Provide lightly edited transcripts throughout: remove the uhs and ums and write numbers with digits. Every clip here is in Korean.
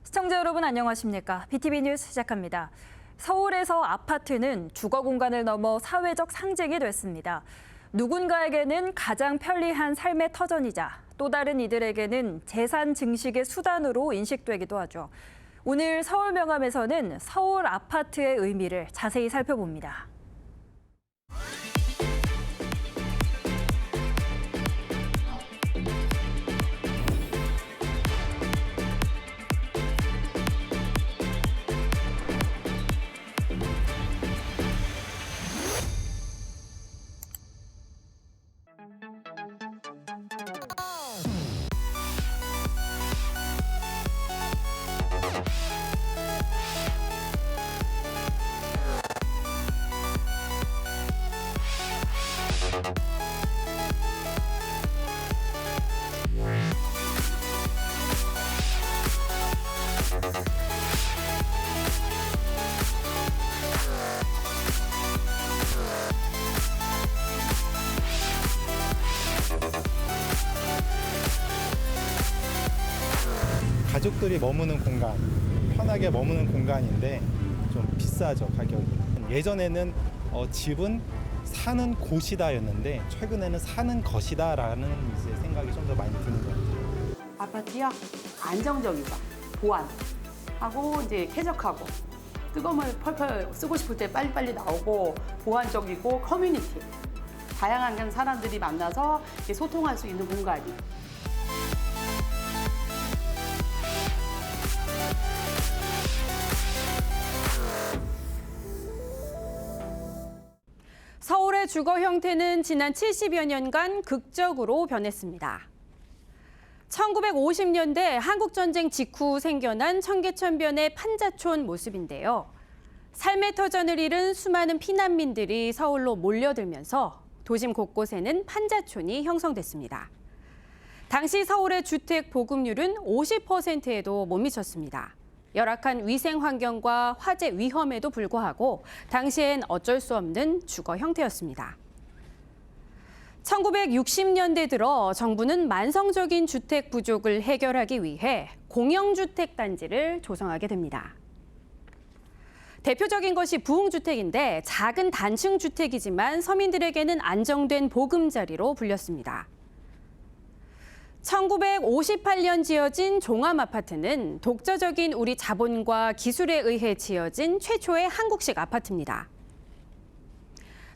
시청자 여러분 안녕하십니까? BTV 뉴스 시작합니다. 서울에서 아파트는 주거 공간을 넘어 사회적 상징이 됐습니다. 누군가에게는 가장 편리한 삶의 터전이자 또 다른 이들에게는 재산 증식의 수단으로 인식되기도 하죠. 오늘 서울 명함에서는 서울 아파트의 의미를 자세히 살펴봅니다. 가족들이 머무는 공간, 편하게 머무는 공간인데 좀 비싸죠, 가격이. 예전에는 집은 사는 곳이다였는데 최근에는 사는 것이다라는 이제 생각이 좀 더 많이 드는 것 같아요. 아파트요? 안정적이다. 보안하고 이제 쾌적하고 뜨거운 물 펄펄 쓰고 싶을 때 빨리빨리 나오고 보안적이고 커뮤니티. 다양한 사람들이 만나서 소통할 수 있는 공간이. 서울의 주거 형태는 지난 70여 년간 극적으로 변했습니다. 1950년대 한국전쟁 직후 생겨난 청계천변의 판자촌 모습인데요. 삶의 터전을 잃은 수많은 피난민들이 서울로 몰려들면서 도심 곳곳에는 판자촌이 형성됐습니다. 당시 서울의 주택 보급률은 50%에도 못 미쳤습니다. 열악한 위생 환경과 화재 위험에도 불구하고 당시엔 어쩔 수 없는 주거 형태였습니다. 1960년대 들어 정부는 만성적인 주택 부족을 해결하기 위해 공영주택 단지를 조성하게 됩니다. 대표적인 것이 부흥주택인데 작은 단층 주택이지만 서민들에게는 안정된 보금자리로 불렸습니다. 1958년 지어진 종암아파트는 독자적인 우리 자본과 기술에 의해 지어진 최초의 한국식 아파트입니다.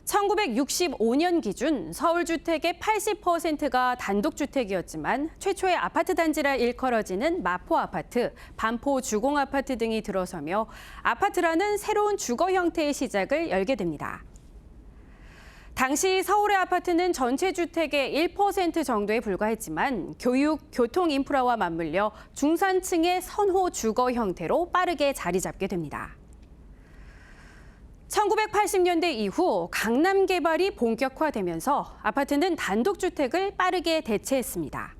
1965년 기준 서울 주택의 80%가 단독주택이었지만 최초의 아파트 단지라 일컬어지는 마포아파트, 반포주공아파트 등이 들어서며 아파트라는 새로운 주거 형태의 시작을 열게 됩니다. 당시 서울의 아파트는 전체 주택의 1% 정도에 불과했지만 교육, 교통 인프라와 맞물려 중산층의 선호 주거 형태로 빠르게 자리 잡게 됩니다. 1980년대 이후 강남 개발이 본격화되면서 아파트는 단독주택을 빠르게 대체했습니다.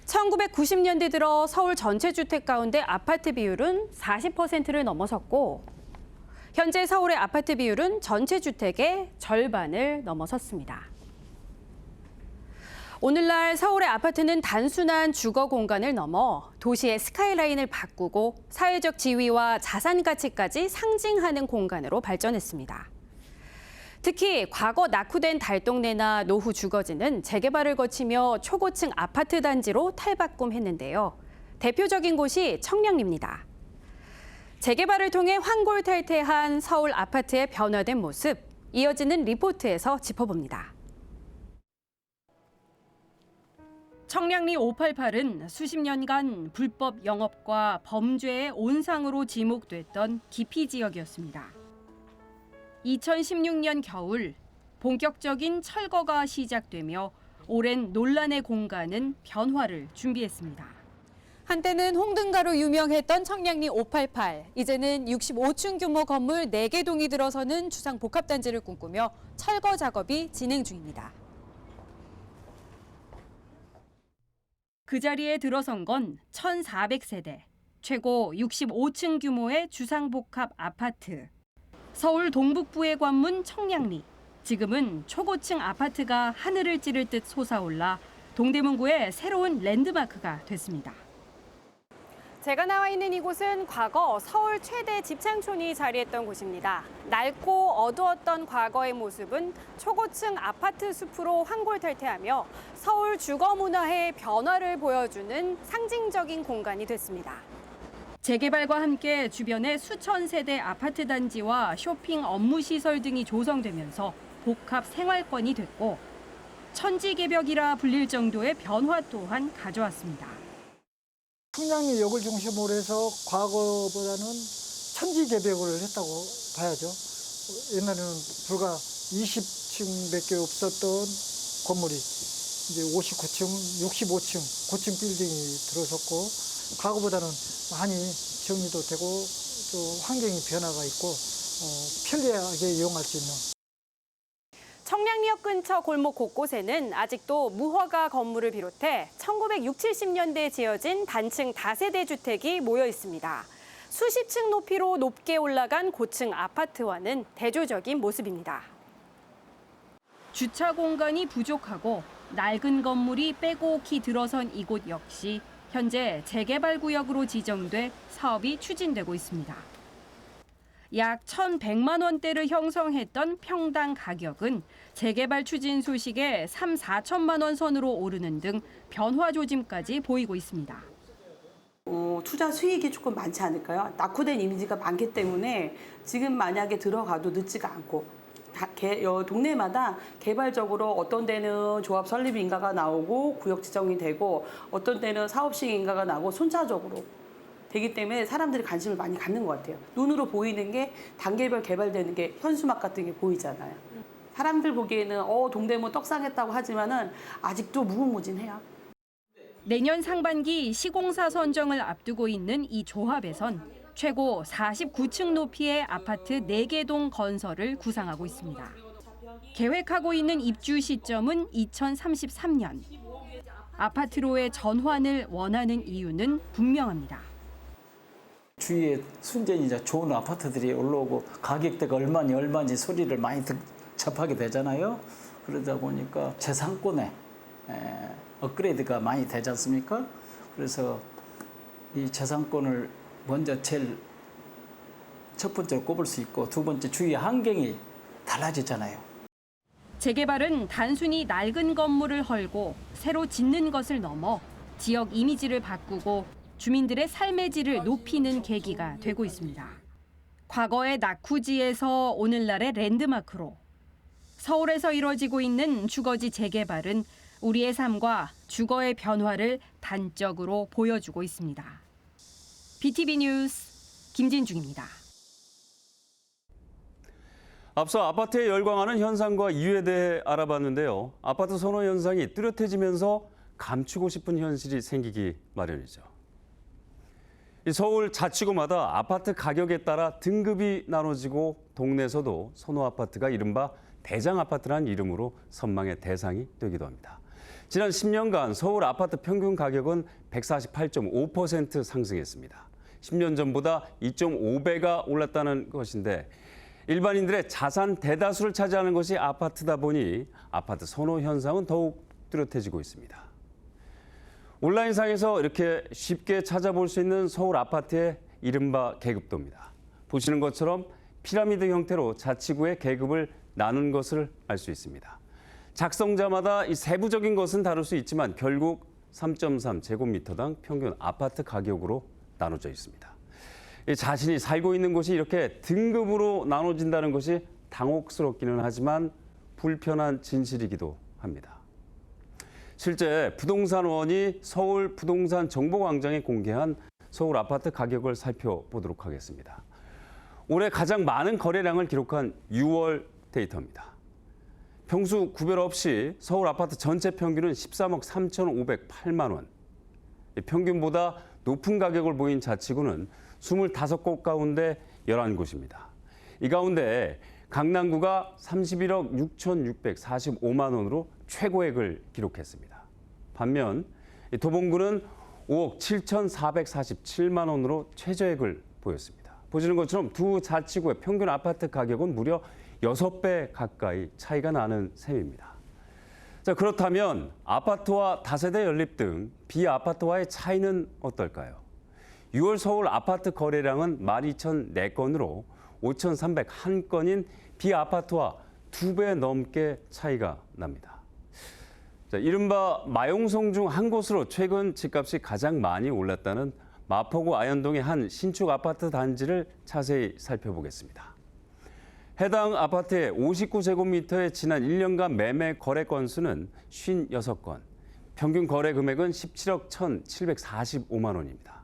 1990년대 들어 서울 전체 주택 가운데 아파트 비율은 40%를 넘어섰고 현재 서울의 아파트 비율은 전체 주택의 절반을 넘어섰습니다. 오늘날 서울의 아파트는 단순한 주거 공간을 넘어 도시의 스카이라인을 바꾸고 사회적 지위와 자산 가치까지 상징하는 공간으로 발전했습니다. 특히 과거 낙후된 달동네나 노후 주거지는 재개발을 거치며 초고층 아파트 단지로 탈바꿈했는데요. 대표적인 곳이 청량리입니다. 재개발을 통해 환골탈태한 서울 아파트의 변화된 모습, 이어지는 리포트에서 짚어봅니다. 청량리 588은 수십 년간 불법 영업과 범죄의 온상으로 지목됐던 기피 지역이었습니다. 2016년 겨울, 본격적인 철거가 시작되며 오랜 논란의 공간은 변화를 준비했습니다. 한때는 홍등가로 유명했던 청량리 588, 이제는 65층 규모 건물 4개 동이 들어서는 주상복합단지를 꿈꾸며 철거 작업이 진행 중입니다. 그 자리에 들어선 건 1,400세대, 최고 65층 규모의 주상복합 아파트. 서울 동북부의 관문 청량리. 지금은 초고층 아파트가 하늘을 찌를 듯 솟아올라 동대문구의 새로운 랜드마크가 됐습니다. 제가 나와 있는 이곳은 과거 서울 최대 집창촌이 자리했던 곳입니다. 낡고 어두웠던 과거의 모습은 초고층 아파트 숲으로 환골탈퇴하며 서울 주거 문화의 변화를 보여주는 상징적인 공간이 됐습니다. 재개발과 함께 주변에 수천 세대 아파트 단지와 쇼핑 업무 시설 등이 조성되면서 복합 생활권이 됐고 천지개벽이라 불릴 정도의 변화 또한 가져왔습니다. 풍량리역을 중심으로 해서 과거보다는 천지개벽을 했다고 봐야죠. 옛날에는 불과 20층밖에 없었던 건물이 이제 59층, 65층 고층 빌딩이 들어섰고 과거보다는 많이 정리도 되고 또 환경이 변화가 있고 편리하게 이용할 수 있는. 청량리역 근처 골목 곳곳에는 아직도 무허가 건물을 비롯해 1960, 70년대에 지어진 단층 다세대 주택이 모여 있습니다. 수십 층 높이로 높게 올라간 고층 아파트와는 대조적인 모습입니다. 주차 공간이 부족하고 낡은 건물이 빼곡히 들어선 이곳 역시 현재 재개발 구역으로 지정돼 사업이 추진되고 있습니다. 약 1,100만 원대를 형성했던 평당 가격은 재개발 추진 소식에 3, 4천만 원 선으로 오르는 등 변화 조짐까지 보이고 있습니다. 투자 수익이 조금 많지 않을까요? 낙후된 이미지가 많기 때문에 지금 만약에 들어가도 늦지가 않고 동네마다 개발적으로 어떤 데는 조합 설립 인가가 나오고 구역 지정이 되고 어떤 데는 사업식 인가가 나오고 순차적으로 되기 때문에 사람들이 관심을 많이 갖는 것 같아요. 눈으로 보이는 게 단계별 개발되는 게 현수막 같은 게 보이잖아요. 사람들 보기에는 동대문 떡상했다고 하지만은 아직도 무궁무진해요. 내년 상반기 시공사 선정을 앞두고 있는 이 조합에선 최고 49층 높이의 아파트 4개 동 건설을 구상하고 있습니다. 계획하고 있는 입주 시점은 2033년. 아파트로의 전환을 원하는 이유는 분명합니다. 주위에 순전히 좋은 아파트들이 올라오고 가격대가 얼마인지 소리를 많이 접하게 되잖아요. 그러다 보니까 재상권에 업그레이드가 많이 되지 않습니까? 그래서 이 재상권을 먼저 제일 첫 번째로 꼽을 수 있고 두 번째 주위 환경이 달라지잖아요. 재개발은 단순히 낡은 건물을 헐고 새로 짓는 것을 넘어 지역 이미지를 바꾸고 주민들의 삶의 질을 높이는 계기가 되고 있습니다. 과거의 낙후지에서 오늘날의 랜드마크로 서울에서 이뤄지고 있는 주거지 재개발은 우리의 삶과 주거의 변화를 단적으로 보여주고 있습니다. BTV 뉴스 김진중입니다. 앞서 아파트에 열광하는 현상과 이유에 대해 알아봤는데요. 아파트 선호 현상이 뚜렷해지면서 감추고 싶은 현실이 생기기 마련이죠. 서울 자치구마다 아파트 가격에 따라 등급이 나눠지고 동네에서도 선호 아파트가 이른바 대장 아파트라는 이름으로 선망의 대상이 되기도 합니다. 지난 10년간 서울 아파트 평균 가격은 148.5% 상승했습니다. 10년 전보다 2.5배가 올랐다는 것인데 일반인들의 자산 대다수를 차지하는 것이 아파트다 보니 아파트 선호 현상은 더욱 뚜렷해지고 있습니다. 온라인상에서 이렇게 쉽게 찾아볼 수 있는 서울 아파트의 이른바 계급도입니다. 보시는 것처럼 피라미드 형태로 자치구의 계급을 나눈 것을 알 수 있습니다. 작성자마다 이 세부적인 것은 다를 수 있지만 결국 3.3 제곱미터당 평균 아파트 가격으로 나눠져 있습니다. 자신이 살고 있는 곳이 이렇게 등급으로 나눠진다는 것이 당혹스럽기는 하지만 불편한 진실이기도 합니다. 실제 부동산원이 서울 부동산 정보광장에 공개한 서울 아파트 가격을 살펴보도록 하겠습니다. 올해 가장 많은 거래량을 기록한 6월 데이터입니다. 평수 구별 없이 서울 아파트 전체 평균은 13억 3,508만 원. 평균보다 높은 가격을 보인 자치구는 25곳 가운데 11곳입니다. 이 가운데 강남구가 31억 6,645만 원으로 최고액을 기록했습니다. 반면 도봉구는 5억 7,447만 원으로 최저액을 보였습니다. 보시는 것처럼 두 자치구의 평균 아파트 가격은 무려 6배 가까이 차이가 나는 셈입니다. 자, 그렇다면 아파트와 다세대 연립 등 비아파트와의 차이는 어떨까요? 6월 서울 아파트 거래량은 12,004건으로 5,301건인 비아파트와 2배 넘게 차이가 납니다. 자, 이른바 마용성 중 한 곳으로 최근 집값이 가장 많이 올랐다는 마포구 아현동의 한 신축 아파트 단지를 자세히 살펴보겠습니다. 해당 아파트의 59제곱미터의 지난 1년간 매매 거래 건수는 56건, 평균 거래 금액은 17억 1,745만 원입니다.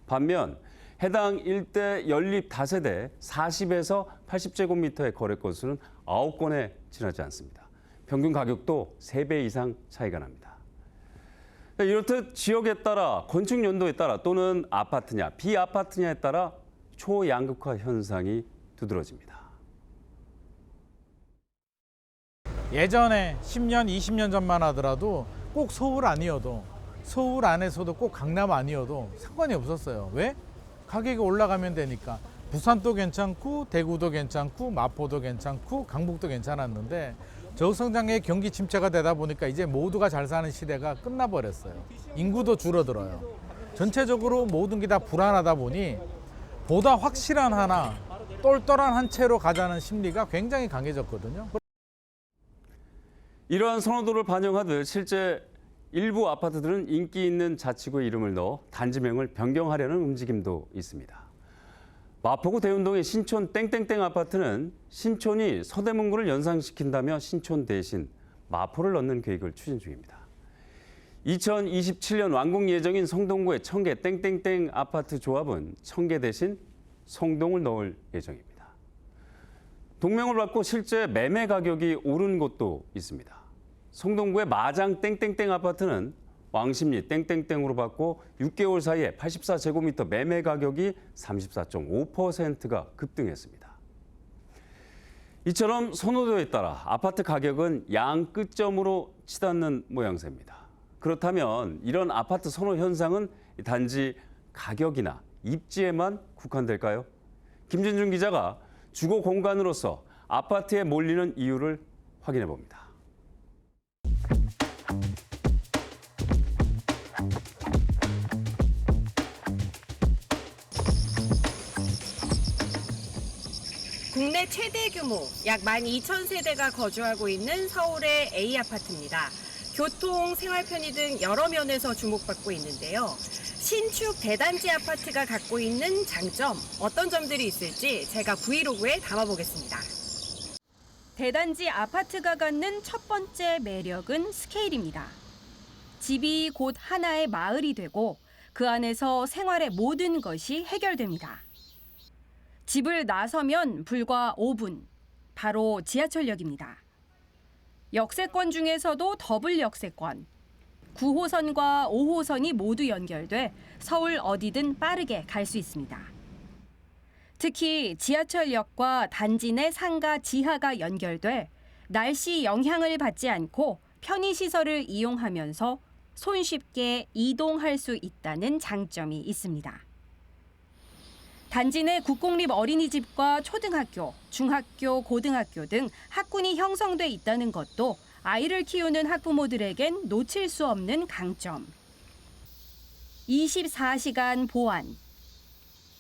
반면 해당 일대 연립 다세대 40에서 80제곱미터의 거래 건수는 9건에 지나지 않습니다. 평균 가격도 3배 이상 차이가 납니다. 이렇듯 지역에 따라, 건축 연도에 따라 또는 아파트냐 비아파트냐에 따라 초양극화 현상이 두드러집니다. 예전에 10년, 20년 전만 하더라도 꼭 서울 아니어도, 서울 안에서도 꼭 강남 아니어도 상관이 없었어요. 왜? 가격이 올라가면 되니까. 부산도 괜찮고 대구도 괜찮고 마포도 괜찮고 강북도 괜찮았는데 저성장의 경기 침체가 되다 보니까 이제 모두가 잘 사는 시대가 끝나버렸어요. 인구도 줄어들어요. 전체적으로 모든 게 다 불안하다 보니 보다 확실한 하나, 똘똘한 한 채로 가자는 심리가 굉장히 강해졌거든요. 이러한 선호도를 반영하듯 실제 일부 아파트들은 인기 있는 자치구의 이름을 넣어 단지명을 변경하려는 움직임도 있습니다. 마포구 대운동의 신촌 땡땡땡 아파트는 신촌이 서대문구를 연상시킨다며 신촌 대신 마포를 넣는 계획을 추진 중입니다. 2027년 완공 예정인 성동구의 청계 땡땡땡 아파트 조합은 청계 대신 성동을 넣을 예정입니다. 동명을 받고 실제 매매 가격이 오른 곳도 있습니다. 성동구의 마장 땡땡땡 아파트는 왕십리 땡땡땡으로 받고 6개월 사이에 84제곱미터 매매 가격이 34.5%가 급등했습니다. 이처럼 선호도에 따라 아파트 가격은 양 끝점으로 치닫는 모양새입니다. 그렇다면 이런 아파트 선호 현상은 단지 가격이나 입지에만 국한될까요? 김진중 기자가 주거 공간으로서 아파트에 몰리는 이유를 확인해 봅니다. 국내 최대 규모 약 12,000세대가 거주하고 있는 서울의 A아파트입니다. 교통, 생활 편의 등 여러 면에서 주목받고 있는데요. 신축 대단지 아파트가 갖고 있는 장점, 어떤 점들이 있을지 제가 브이로그에 담아보겠습니다. 대단지 아파트가 갖는 첫 번째 매력은 스케일입니다. 집이 곧 하나의 마을이 되고 그 안에서 생활의 모든 것이 해결됩니다. 집을 나서면 불과 5분, 바로 지하철역입니다. 역세권 중에서도 더블 역세권, 9호선과 5호선이 모두 연결돼 서울 어디든 빠르게 갈 수 있습니다. 특히 지하철역과 단지 내 상가 지하가 연결돼 날씨 영향을 받지 않고 편의시설을 이용하면서 손쉽게 이동할 수 있다는 장점이 있습니다. 단지 내 국공립 어린이집과 초등학교, 중학교, 고등학교 등 학군이 형성돼 있다는 것도 아이를 키우는 학부모들에겐 놓칠 수 없는 강점. 24시간 보안.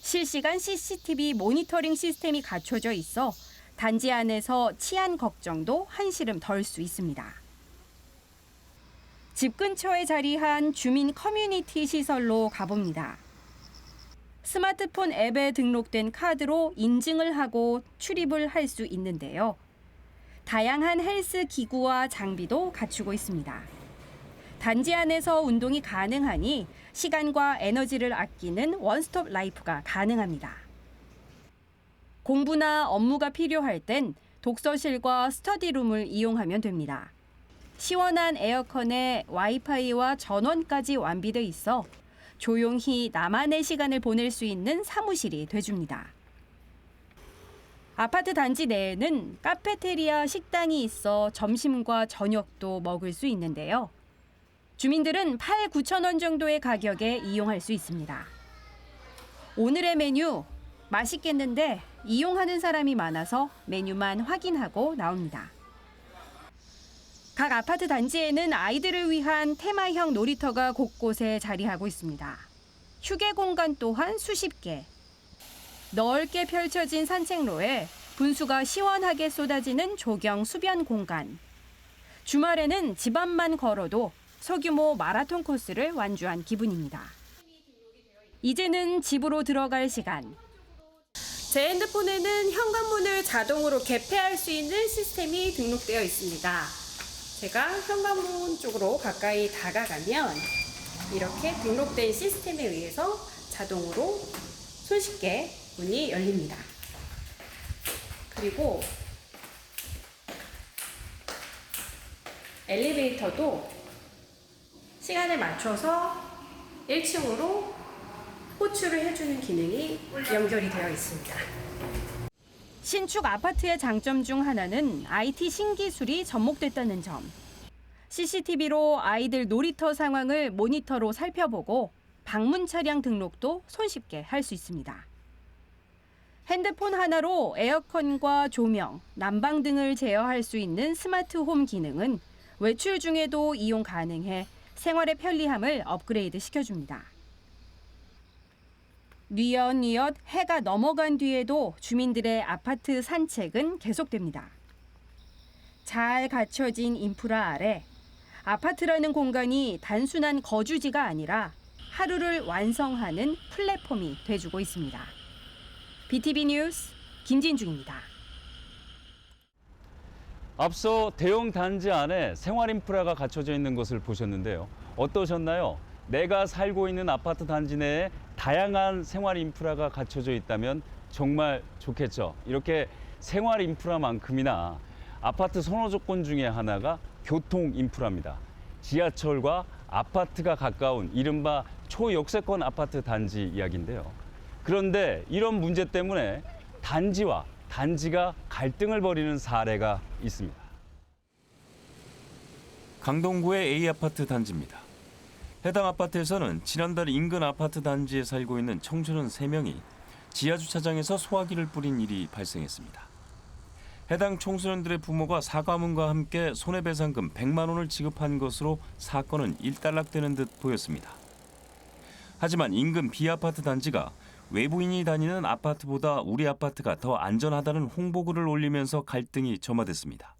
실시간 CCTV 모니터링 시스템이 갖춰져 있어 단지 안에서 치안 걱정도 한시름 덜 수 있습니다. 집 근처에 자리한 주민 커뮤니티 시설로 가봅니다. 스마트폰 앱에 등록된 카드로 인증을 하고 출입을 할 수 있는데요. 다양한 헬스 기구와 장비도 갖추고 있습니다. 단지 안에서 운동이 가능하니 시간과 에너지를 아끼는 원스톱 라이프가 가능합니다. 공부나 업무가 필요할 땐 독서실과 스터디룸을 이용하면 됩니다. 시원한 에어컨에 와이파이와 전원까지 완비돼 있어 조용히 나만의 시간을 보낼 수 있는 사무실이 돼줍니다. 아파트 단지 내에는 카페테리아 식당이 있어 점심과 저녁도 먹을 수 있는데요. 주민들은 8, 9천 원 정도의 가격에 이용할 수 있습니다. 오늘의 메뉴, 맛있겠는데 이용하는 사람이 많아서 메뉴만 확인하고 나옵니다. 각 아파트 단지에는 아이들을 위한 테마형 놀이터가 곳곳에 자리하고 있습니다. 휴게 공간 또한 수십 개. 넓게 펼쳐진 산책로에 분수가 시원하게 쏟아지는 조경 수변 공간. 주말에는 집 앞만 걸어도 소규모 마라톤 코스를 완주한 기분입니다. 이제는 집으로 들어갈 시간. 제 핸드폰에는 현관문을 자동으로 개폐할 수 있는 시스템이 등록되어 있습니다. 제가 현관문 쪽으로 가까이 다가가면 이렇게 등록된 시스템에 의해서 자동으로 손쉽게 문이 열립니다. 그리고 엘리베이터도 시간에 맞춰서 1층으로 호출을 해주는 기능이 연결이 되어 있습니다. 신축 아파트의 장점 중 하나는 IT 신기술이 접목됐다는 점. CCTV로 아이들 놀이터 상황을 모니터로 살펴보고 방문 차량 등록도 손쉽게 할 수 있습니다. 핸드폰 하나로 에어컨과 조명, 난방 등을 제어할 수 있는 스마트홈 기능은 외출 중에도 이용 가능해 생활의 편리함을 업그레이드 시켜줍니다. 뉘엿뉘엿 해가 넘어간 뒤에도 주민들의 아파트 산책은 계속됩니다. 잘 갖춰진 인프라 아래 아파트라는 공간이 단순한 거주지가 아니라 하루를 완성하는 플랫폼이 돼주고 있습니다. BTV 뉴스 김진중입니다. 앞서 대형 단지 안에 생활 인프라가 갖춰져 있는 것을 보셨는데요. 어떠셨나요? 내가 살고 있는 아파트 단지 내에 다양한 생활 인프라가 갖춰져 있다면 정말 좋겠죠. 이렇게 생활 인프라만큼이나 아파트 선호 조건 중에 하나가 교통 인프라입니다. 지하철과 아파트가 가까운 이른바 초역세권 아파트 단지 이야기인데요. 그런데 이런 문제 때문에 단지와 단지가 갈등을 벌이는 사례가 있습니다. 강동구의 A아파트 단지입니다. 해당 아파트에서는 지난달 인근 아파트 단지에 살고 있는 청소년 3명이 지하주차장에서 소화기를 뿌린 일이 발생했습니다. 해당 청소년들의 부모가 사과문과 함께 손해배상금 100만 원을 지급한 것으로 사건은 일단락되는 듯 보였습니다. 하지만 인근 B아파트 단지가 외부인이 다니는 아파트보다 우리 아파트가 더 안전하다는 홍보글을 올리면서 갈등이 점화됐습니다.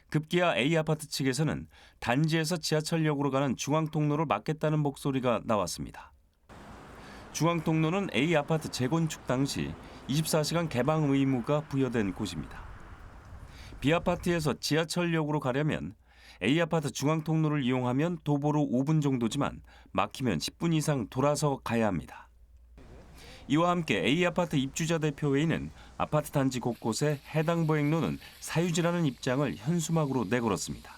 급기야 A아파트 측에서는 단지에서 지하철역으로 가는 중앙통로를 막겠다는 목소리가 나왔습니다. 중앙통로는 A아파트 재건축 당시 24시간 개방 의무가 부여된 곳입니다. B아파트에서 지하철역으로 가려면 A아파트 중앙통로를 이용하면 도보로 5분 정도지만 막히면 10분 이상 돌아서 가야 합니다. 이와 함께 A아파트 입주자 대표회의는 아파트 단지 곳곳에 해당 보행로는 사유지라는 입장을 현수막으로 내걸었습니다.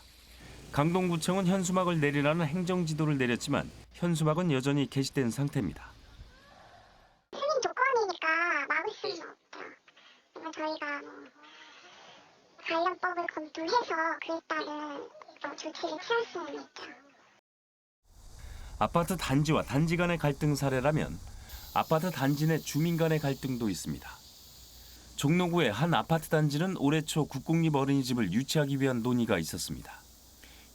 강동구청은 현수막을 내리라는 행정지도를 내렸지만 현수막은 여전히 게시된 상태입니다. 승인 조건이니까 막을 수는 없죠. 저희가 관련법을 검토해서 그에 따른 조치를 취할 수는 있죠. 아파트 단지와 단지 간의 갈등 사례라면 아파트 단지 내 주민 간의 갈등도 있습니다. 종로구의 한 아파트 단지는 올해 초 국공립 어린이집을 유치하기 위한 논의가 있었습니다.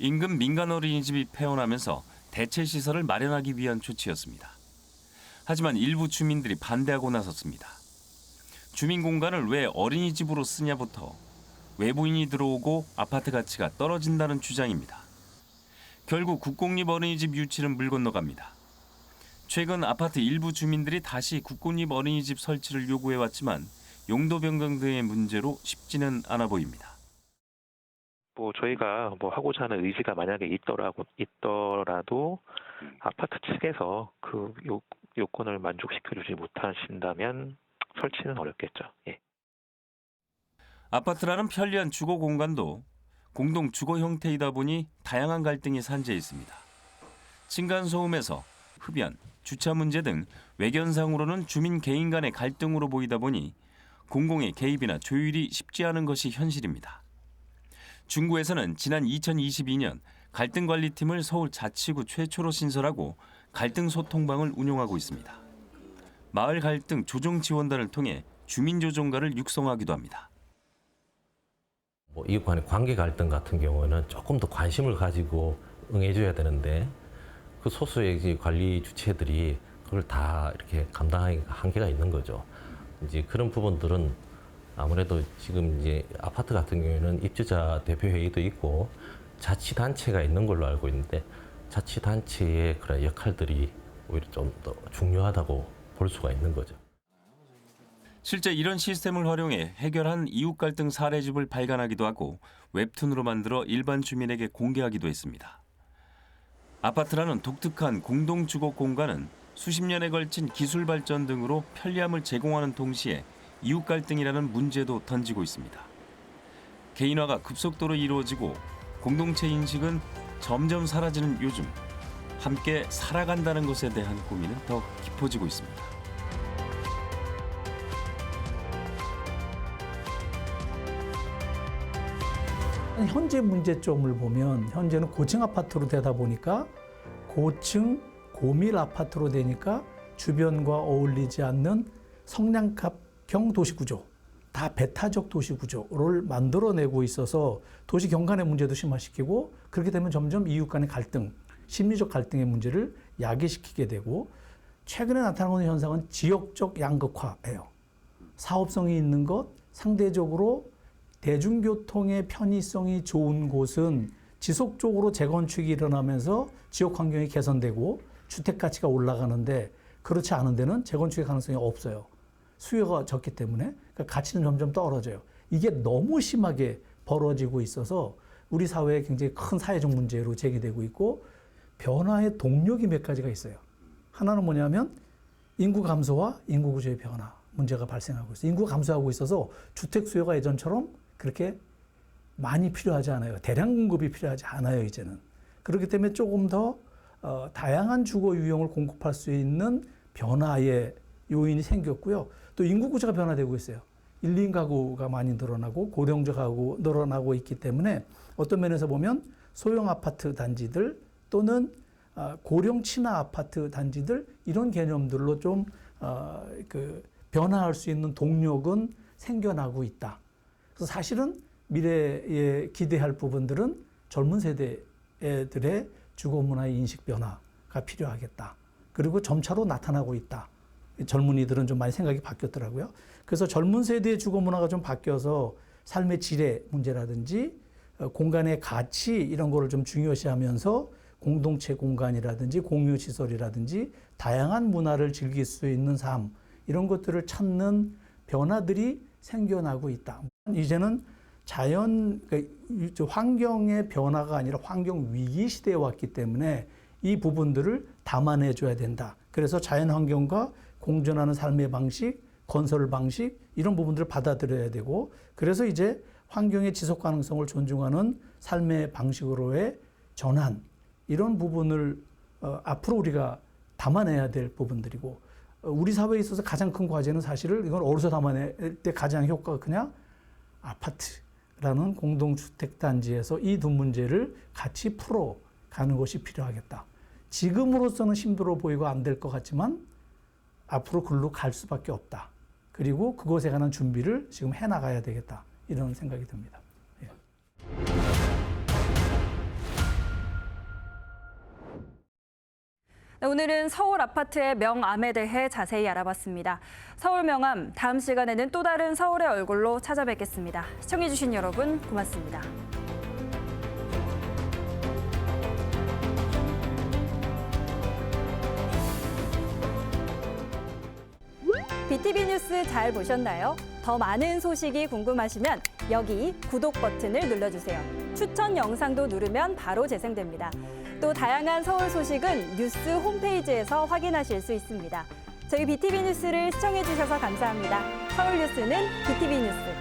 인근 민간 어린이집이 폐원하면서 대체 시설을 마련하기 위한 조치였습니다. 하지만 일부 주민들이 반대하고 나섰습니다. 주민 공간을 왜 어린이집으로 쓰냐부터 외부인이 들어오고 아파트 가치가 떨어진다는 주장입니다. 결국 국공립 어린이집 유치는 물 건너갑니다. 최근 아파트 일부 주민들이 다시 국공립 어린이집 설치를 요구해왔지만 용도 변경 등의 문제로 쉽지는 않아 보입니다. 저희가 하고자 하는 의지가 만약에 있더라도 아파트 측에서 그 요건을 만족시켜주지 못하신다면 설치는 어렵겠죠. 예. 아파트라는 편리한 주거 공간도 공동 주거 형태이다 보니 다양한 갈등이 산재해 있습니다. 층간소음에서 흡연, 주차 문제 등 외견상으로는 주민 개인 간의 갈등으로 보이다 보니 공공의 개입이나 조율이 쉽지 않은 것이 현실입니다. 중구에서는 지난 2022년 갈등관리팀을 서울 자치구 최초로 신설하고 갈등 소통방을 운영하고 있습니다. 마을 갈등 조정 지원단을 통해 주민조정가를 육성하기도 합니다. 이웃 간의 관계 갈등 같은 경우에는 조금 더 관심을 가지고 응해줘야 되는데 그 소수의 관리 주체들이 그걸 다 이렇게 감당하기 한계가 있는 거죠. 이제 그런 부분들은 아무래도 지금 이제 아파트 같은 경우에는 입주자 대표회의도 있고 자치단체가 있는 걸로 알고 있는데 자치단체의 그런 역할들이 오히려 좀 더 중요하다고 볼 수가 있는 거죠. 실제 이런 시스템을 활용해 해결한 이웃 갈등 사례집을 발간하기도 하고 웹툰으로 만들어 일반 주민에게 공개하기도 했습니다. 아파트라는 독특한 공동주거 공간은 수십 년에 걸친 기술 발전 등으로 편리함을 제공하는 동시에 이웃 갈등이라는 문제도 던지고 있습니다. 개인화가 급속도로 이루어지고 공동체 인식은 점점 사라지는 요즘, 함께 살아간다는 것에 대한 고민은 더 깊어지고 있습니다. 현재 문제점을 보면 현재는 고층 아파트로 되다 보니까 고층 고밀 아파트로 되니까 주변과 어울리지 않는 성냥갑형 도시구조, 다 배타적 도시구조를 만들어내고 있어서 도시 경관의 문제도 심화시키고 그렇게 되면 점점 이웃 간의 갈등, 심리적 갈등의 문제를 야기시키게 되고 최근에 나타나는 현상은 지역적 양극화예요. 사업성이 있는 것, 상대적으로 대중교통의 편의성이 좋은 곳은 지속적으로 재건축이 일어나면서 지역 환경이 개선되고 주택 가치가 올라가는데 그렇지 않은 데는 재건축의 가능성이 없어요. 수요가 적기 때문에 그러니까 가치는 점점 떨어져요. 이게 너무 심하게 벌어지고 있어서 우리 사회에 굉장히 큰 사회적 문제로 제기되고 있고 변화의 동력이 몇 가지가 있어요. 하나는 뭐냐면 인구 감소와 인구 구조의 변화 문제가 발생하고 있어요. 인구가 감소하고 있어서 주택 수요가 예전처럼 그렇게 많이 필요하지 않아요. 대량 공급이 필요하지 않아요, 이제는. 그렇기 때문에 조금 더 다양한 주거 유형을 공급할 수 있는 변화의 요인이 생겼고요. 또 인구 구조가 변화되고 있어요. 1인 가구가 많이 늘어나고 고령자 가구 늘어나고 있기 때문에 어떤 면에서 보면 소형 아파트 단지들 또는 고령 친화 아파트 단지들 이런 개념들로 좀 변화할 수 있는 동력은 생겨나고 있다. 그래서 사실은 미래에 기대할 부분들은 젊은 세대들의 주거 문화의 인식 변화가 필요하겠다. 그리고 점차로 나타나고 있다. 젊은이들은 좀 많이 생각이 바뀌었더라고요. 그래서 젊은 세대의 주거 문화가 좀 바뀌어서 삶의 질의 문제라든지 공간의 가치 이런 거를 좀 중요시하면서 공동체 공간이라든지 공유 시설이라든지 다양한 문화를 즐길 수 있는 삶 이런 것들을 찾는 변화들이 생겨나고 있다. 이제는 자연, 환경의 변화가 아니라 환경 위기 시대에 왔기 때문에 이 부분들을 담아내줘야 된다. 그래서 자연 환경과 공존하는 삶의 방식, 건설 방식 이런 부분들을 받아들여야 되고 그래서 이제 환경의 지속 가능성을 존중하는 삶의 방식으로의 전환 이런 부분을 앞으로 우리가 담아내야 될 부분들이고 우리 사회에 있어서 가장 큰 과제는 사실은 이건 어디서 담아낼 때 가장 효과가 그냥 아파트라는 공동주택단지에서 이 두 문제를 같이 풀어가는 것이 필요하겠다. 지금으로서는 힘들어 보이고 안 될 것 같지만 앞으로 글로 갈 수밖에 없다. 그리고 그것에 관한 준비를 지금 해나가야 되겠다. 이런 생각이 듭니다. 예. 오늘은 서울 아파트의 명암에 대해 자세히 알아봤습니다. 서울 명암, 다음 시간에는 또 다른 서울의 얼굴로 찾아뵙겠습니다. 시청해주신 여러분 고맙습니다. BTV 뉴스 잘 보셨나요? 더 많은 소식이 궁금하시면 여기 구독 버튼을 눌러주세요. 추천 영상도 누르면 바로 재생됩니다. 또 다양한 서울 소식은 뉴스 홈페이지에서 확인하실 수 있습니다. 저희 BTV 뉴스를 시청해주셔서 감사합니다. 서울 뉴스는 BTV 뉴스.